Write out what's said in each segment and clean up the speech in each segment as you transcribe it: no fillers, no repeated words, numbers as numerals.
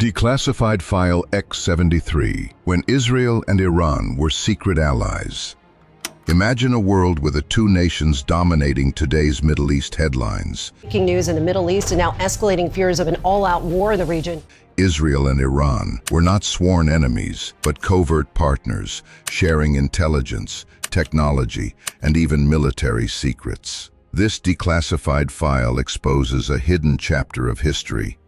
Declassified File X-73, when Israel and Iran were secret allies. Imagine a world with the two nations dominating today's Middle East headlines. Breaking news in the Middle East and now escalating fears of an all-out war in the region. Israel and Iran were not sworn enemies, but covert partners, sharing intelligence, technology, and even military secrets. This declassified file exposes a hidden chapter of history,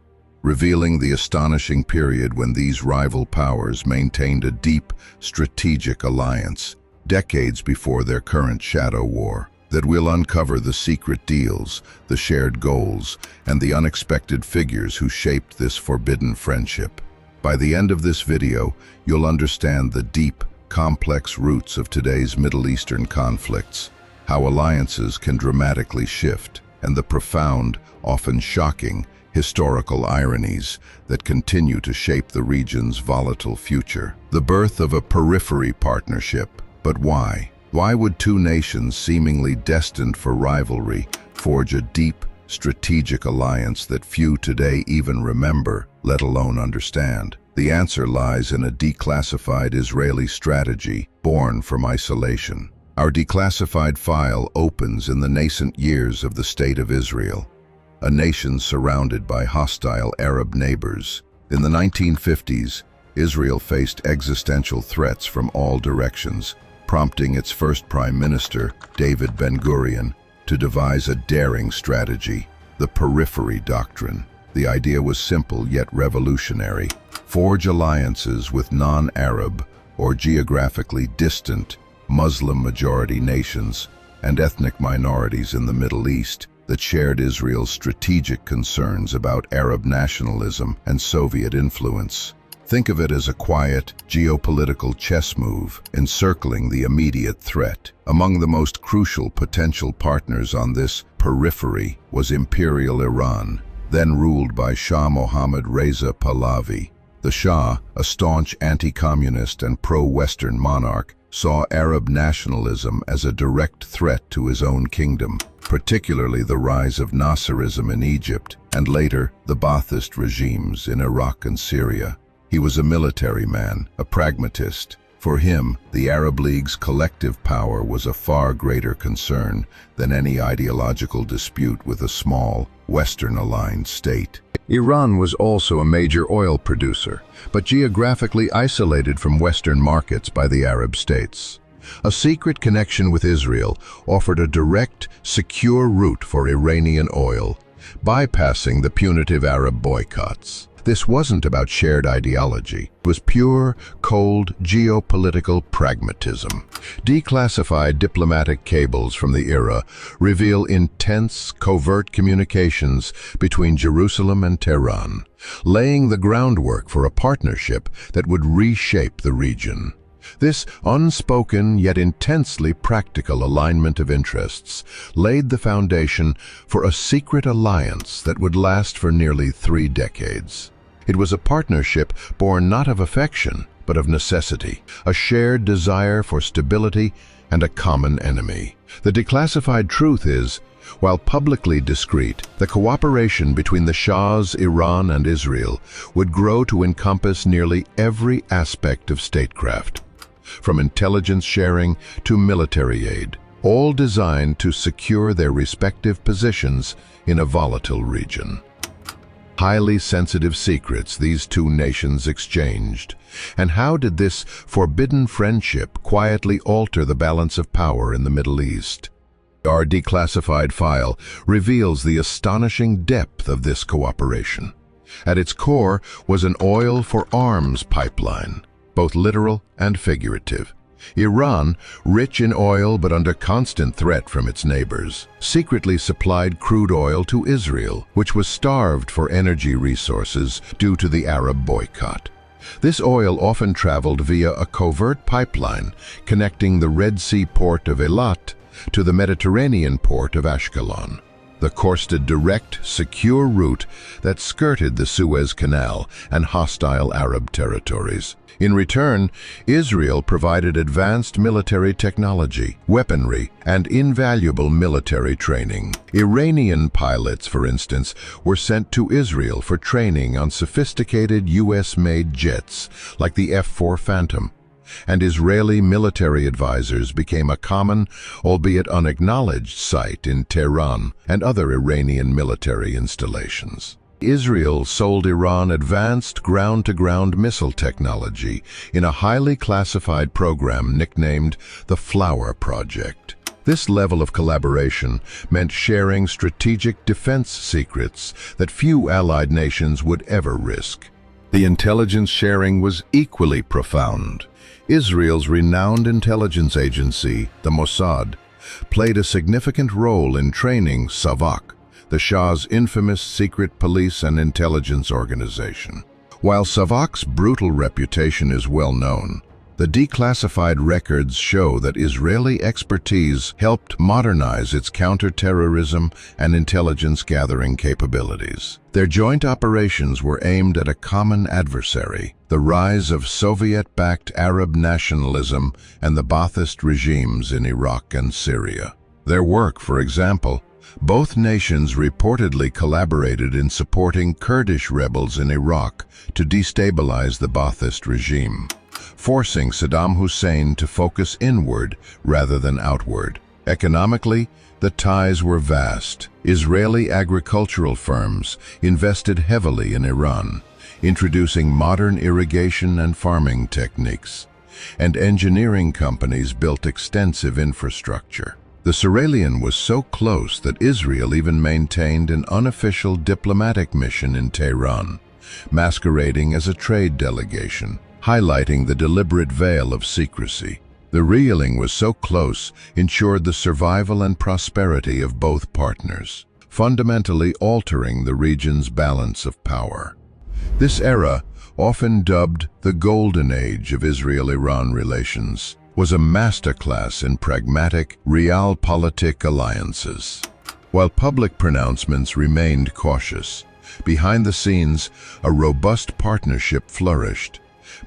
revealing the astonishing period when these rival powers maintained a deep, strategic alliance, decades before their current shadow war, that will uncover the secret deals, the shared goals, and the unexpected figures who shaped this forbidden friendship. By the end of this video, you'll understand the deep, complex roots of today's Middle Eastern conflicts, how alliances can dramatically shift, and the profound, often shocking, historical ironies that continue to shape the region's volatile future. The birth of a periphery partnership. But why? Why would two nations seemingly destined for rivalry forge a deep, strategic alliance that few today even remember, let alone understand? The answer lies in a declassified Israeli strategy born from isolation. Our declassified file opens in the nascent years of the State of Israel, a nation surrounded by hostile Arab neighbors. In the 1950s, Israel faced existential threats from all directions, prompting its first prime minister, David Ben-Gurion, to devise a daring strategy, the Periphery Doctrine. The idea was simple yet revolutionary: forge alliances with non-Arab or geographically distant Muslim-majority nations and ethnic minorities in the Middle East that shared Israel's strategic concerns about Arab nationalism and Soviet influence. Think of it as a quiet, geopolitical chess move, encircling the immediate threat. Among the most crucial potential partners on this periphery was Imperial Iran, then ruled by Shah Mohammad Reza Pahlavi. The Shah, a staunch anti-communist and pro-Western monarch, saw Arab nationalism as a direct threat to his own kingdom, particularly the rise of Nasserism in Egypt and later the Ba'athist regimes in Iraq and Syria. He was a military man, a pragmatist. For him, the Arab League's collective power was a far greater concern than any ideological dispute with a small, Western-aligned state. Iran was also a major oil producer, but geographically isolated from Western markets by the Arab states. A secret connection with Israel offered a direct, secure route for Iranian oil, bypassing the punitive Arab boycotts. This wasn't about shared ideology. It was pure, cold, geopolitical pragmatism. Declassified diplomatic cables from the era reveal intense, covert communications between Jerusalem and Tehran, laying the groundwork for a partnership that would reshape the region. This unspoken yet intensely practical alignment of interests laid the foundation for a secret alliance that would last for nearly 3 decades. It was a partnership born not of affection, but of necessity, a shared desire for stability and a common enemy. The declassified truth is, while publicly discreet, the cooperation between the Shah's Iran and Israel would grow to encompass nearly every aspect of statecraft, from intelligence sharing to military aid, all designed to secure their respective positions in a volatile region. Highly sensitive secrets these two nations exchanged. And how did this forbidden friendship quietly alter the balance of power in the Middle East? Our declassified file reveals the astonishing depth of this cooperation. At its core was an oil for arms pipeline, both literal and figurative. Iran, rich in oil but under constant threat from its neighbors, secretly supplied crude oil to Israel, which was starved for energy resources due to the Arab boycott. This oil often traveled via a covert pipeline connecting the Red Sea port of Eilat to the Mediterranean port of Ashkelon. The coursed a direct, secure route that skirted the Suez Canal and hostile Arab territories. In return, Israel provided advanced military technology, weaponry, and invaluable military training. Iranian pilots, for instance, were sent to Israel for training on sophisticated US-made jets like the F-4 Phantom, and Israeli military advisors became a common, albeit unacknowledged, sight in Tehran and other Iranian military installations. Israel sold Iran advanced ground-to-ground missile technology in a highly classified program nicknamed the Flower Project. This level of collaboration meant sharing strategic defense secrets that few allied nations would ever risk. The intelligence sharing was equally profound. Israel's renowned intelligence agency, the Mossad, played a significant role in training Savak, the Shah's infamous secret police and intelligence organization. While Savak's brutal reputation is well known, the declassified records show that Israeli expertise helped modernize its counter-terrorism and intelligence-gathering capabilities. Their joint operations were aimed at a common adversary: the rise of Soviet-backed Arab nationalism and the Ba'athist regimes in Iraq and Syria. Their work, for example, both nations reportedly collaborated in supporting Kurdish rebels in Iraq to destabilize the Ba'athist regime, forcing Saddam Hussein to focus inward rather than outward. Economically, the ties were vast. Israeli agricultural firms invested heavily in Iran, introducing modern irrigation and farming techniques, and engineering companies built extensive infrastructure. The Sierraleone was so close that Israel even maintained an unofficial diplomatic mission in Tehran, masquerading as a trade delegation, highlighting the deliberate veil of secrecy. The reeling was so close ensured the survival and prosperity of both partners, fundamentally altering the region's balance of power. This era, often dubbed the Golden Age of Israel-Iran relations, was a masterclass in pragmatic, realpolitik alliances. While public pronouncements remained cautious, behind the scenes, a robust partnership flourished,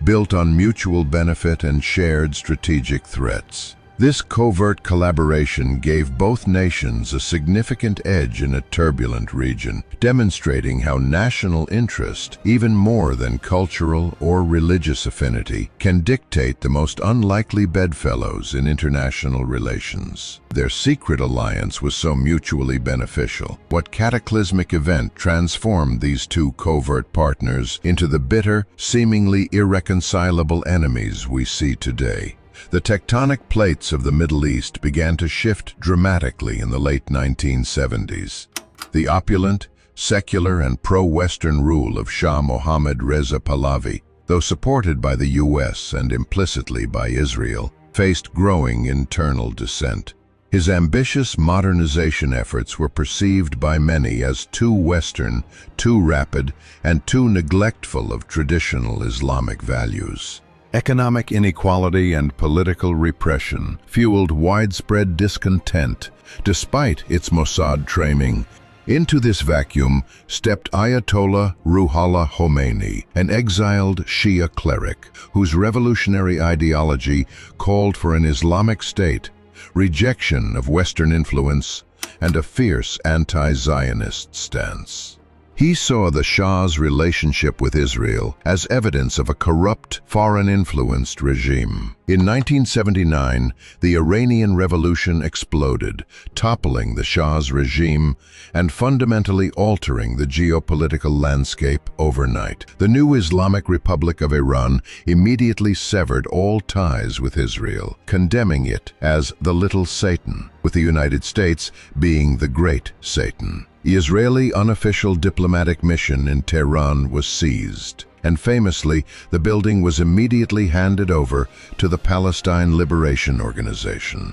built on mutual benefit and shared strategic threats. This covert collaboration gave both nations a significant edge in a turbulent region, demonstrating how national interest, even more than cultural or religious affinity, can dictate the most unlikely bedfellows in international relations. Their secret alliance was so mutually beneficial. What cataclysmic event transformed these two covert partners into the bitter, seemingly irreconcilable enemies we see today? The tectonic plates of the Middle East began to shift dramatically in the late 1970s. The opulent, secular, and pro-Western rule of Shah Mohammad Reza Pahlavi, though supported by the US and implicitly by Israel, faced growing internal dissent. His ambitious modernization efforts were perceived by many as too Western, too rapid, and too neglectful of traditional Islamic values. Economic inequality and political repression fueled widespread discontent, despite its Mossad training. Into this vacuum stepped Ayatollah Ruhollah Khomeini, an exiled Shia cleric whose revolutionary ideology called for an Islamic state, rejection of Western influence, and a fierce anti-Zionist stance. He saw the Shah's relationship with Israel as evidence of a corrupt, foreign-influenced regime. In 1979, the Iranian Revolution exploded, toppling the Shah's regime and fundamentally altering the geopolitical landscape overnight. The new Islamic Republic of Iran immediately severed all ties with Israel, condemning it as the Little Satan, with the United States being the Great Satan. The Israeli unofficial diplomatic mission in Tehran was seized, and famously, the building was immediately handed over to the Palestine Liberation Organization,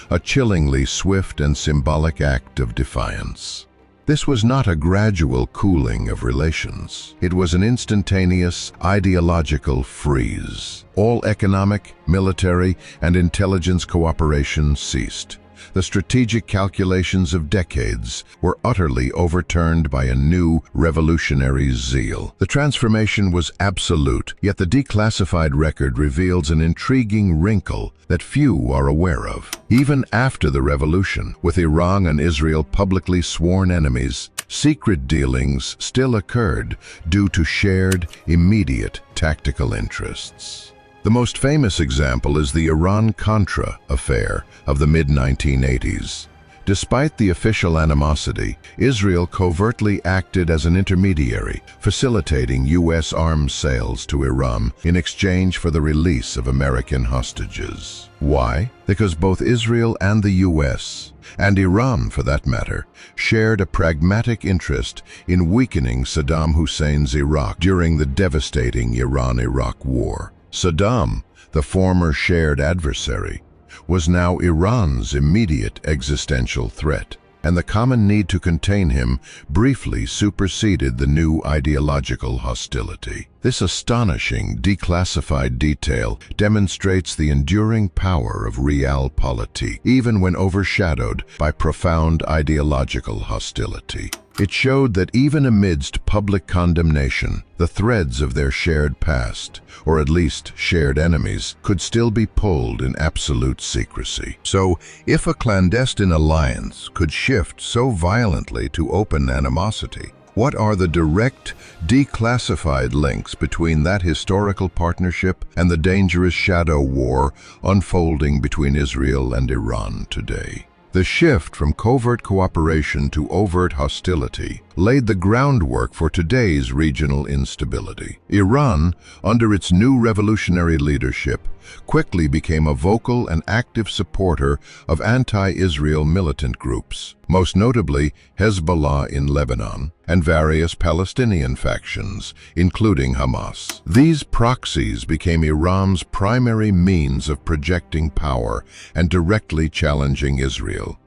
a chillingly swift and symbolic act of defiance. This was not a gradual cooling of relations. It was an instantaneous, ideological freeze. All economic, military, and intelligence cooperation ceased. The strategic calculations of decades were utterly overturned by a new revolutionary zeal. The transformation was absolute, yet the declassified record reveals an intriguing wrinkle that few are aware of. Even after the revolution, with Iran and Israel publicly sworn enemies, secret dealings still occurred due to shared, immediate tactical interests. The most famous example is the Iran-Contra affair of the mid-1980s. Despite the official animosity, Israel covertly acted as an intermediary, facilitating U.S. arms sales to Iran in exchange for the release of American hostages. Why? Because both Israel and the U.S., and Iran for that matter, shared a pragmatic interest in weakening Saddam Hussein's Iraq during the devastating Iran-Iraq War. Saddam, the former shared adversary, was now Iran's immediate existential threat, and the common need to contain him briefly superseded the new ideological hostility. This astonishing, declassified detail demonstrates the enduring power of realpolitik, even when overshadowed by profound ideological hostility. It showed that even amidst public condemnation, the threads of their shared past, or at least shared enemies, could still be pulled in absolute secrecy. So, if a clandestine alliance could shift so violently to open animosity, what are the direct, declassified links between that historical partnership and the dangerous shadow war unfolding between Israel and Iran today? The shift from covert cooperation to overt hostility laid the groundwork for today's regional instability. Iran, under its new revolutionary leadership, quickly became a vocal and active supporter of anti-Israel militant groups, most notably Hezbollah in Lebanon and various Palestinian factions, including Hamas. These proxies became Iran's primary means of projecting power and directly challenging Israel,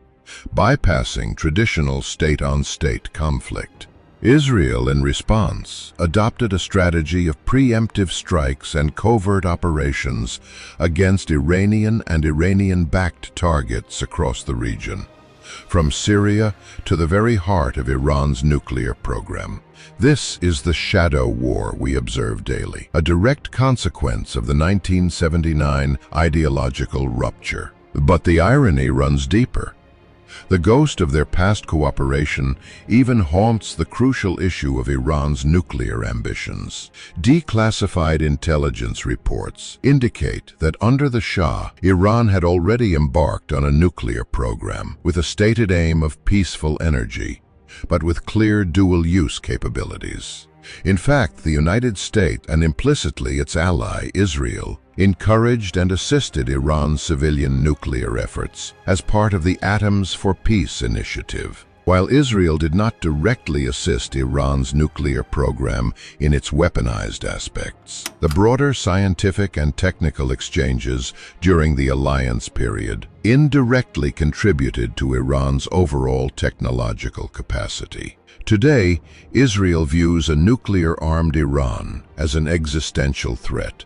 bypassing traditional state-on-state conflict. Israel, in response, adopted a strategy of preemptive strikes and covert operations against Iranian and Iranian-backed targets across the region, from Syria to the very heart of Iran's nuclear program. This is the shadow war we observe daily, a direct consequence of the 1979 ideological rupture. But the irony runs deeper. The ghost of their past cooperation even haunts the crucial issue of Iran's nuclear ambitions. Declassified intelligence reports indicate that under the Shah, Iran had already embarked on a nuclear program with a stated aim of peaceful energy, but with clear dual-use capabilities. In fact, the United States, and implicitly its ally, Israel, encouraged and assisted Iran's civilian nuclear efforts as part of the Atoms for Peace initiative. While Israel did not directly assist Iran's nuclear program in its weaponized aspects, the broader scientific and technical exchanges during the alliance period indirectly contributed to Iran's overall technological capacity. Today, Israel views a nuclear-armed Iran as an existential threat,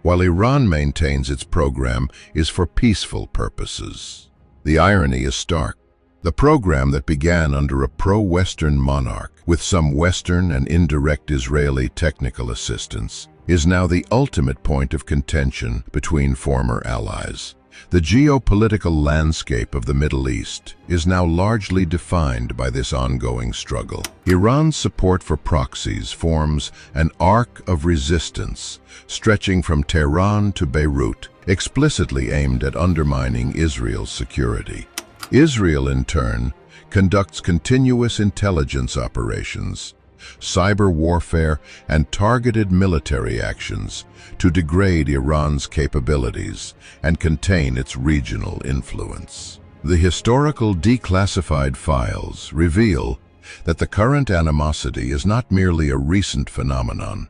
while Iran maintains its program is for peaceful purposes. The irony is stark. The program that began under a pro-Western monarch, with some Western and indirect Israeli technical assistance, is now the ultimate point of contention between former allies. The geopolitical landscape of the Middle East is now largely defined by this ongoing struggle. Iran's support for proxies forms an arc of resistance stretching from Tehran to Beirut, explicitly aimed at undermining Israel's security. Israel, in turn, conducts continuous intelligence operations, cyber warfare, and targeted military actions to degrade Iran's capabilities and contain its regional influence. The historical declassified files reveal that the current animosity is not merely a recent phenomenon,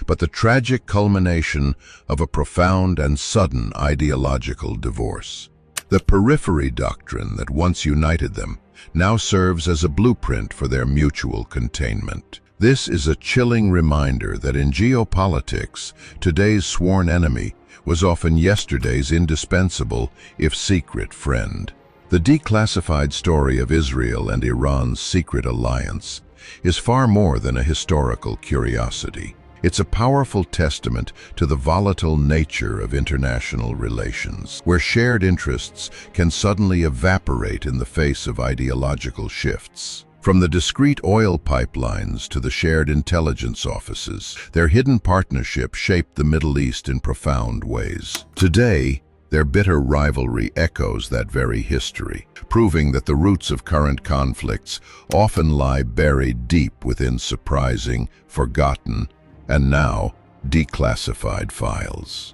but the tragic culmination of a profound and sudden ideological divorce. The Periphery doctrine that once united them now serves as a blueprint for their mutual containment. This is a chilling reminder that in geopolitics, today's sworn enemy was often yesterday's indispensable, if secret, friend. The declassified story of Israel and Iran's secret alliance is far more than a historical curiosity. It's a powerful testament to the volatile nature of international relations, where shared interests can suddenly evaporate in the face of ideological shifts. From the discrete oil pipelines to the shared intelligence offices, their hidden partnership shaped the Middle East in profound ways. Today, their bitter rivalry echoes that very history, proving that the roots of current conflicts often lie buried deep within surprising, forgotten, and now declassified files.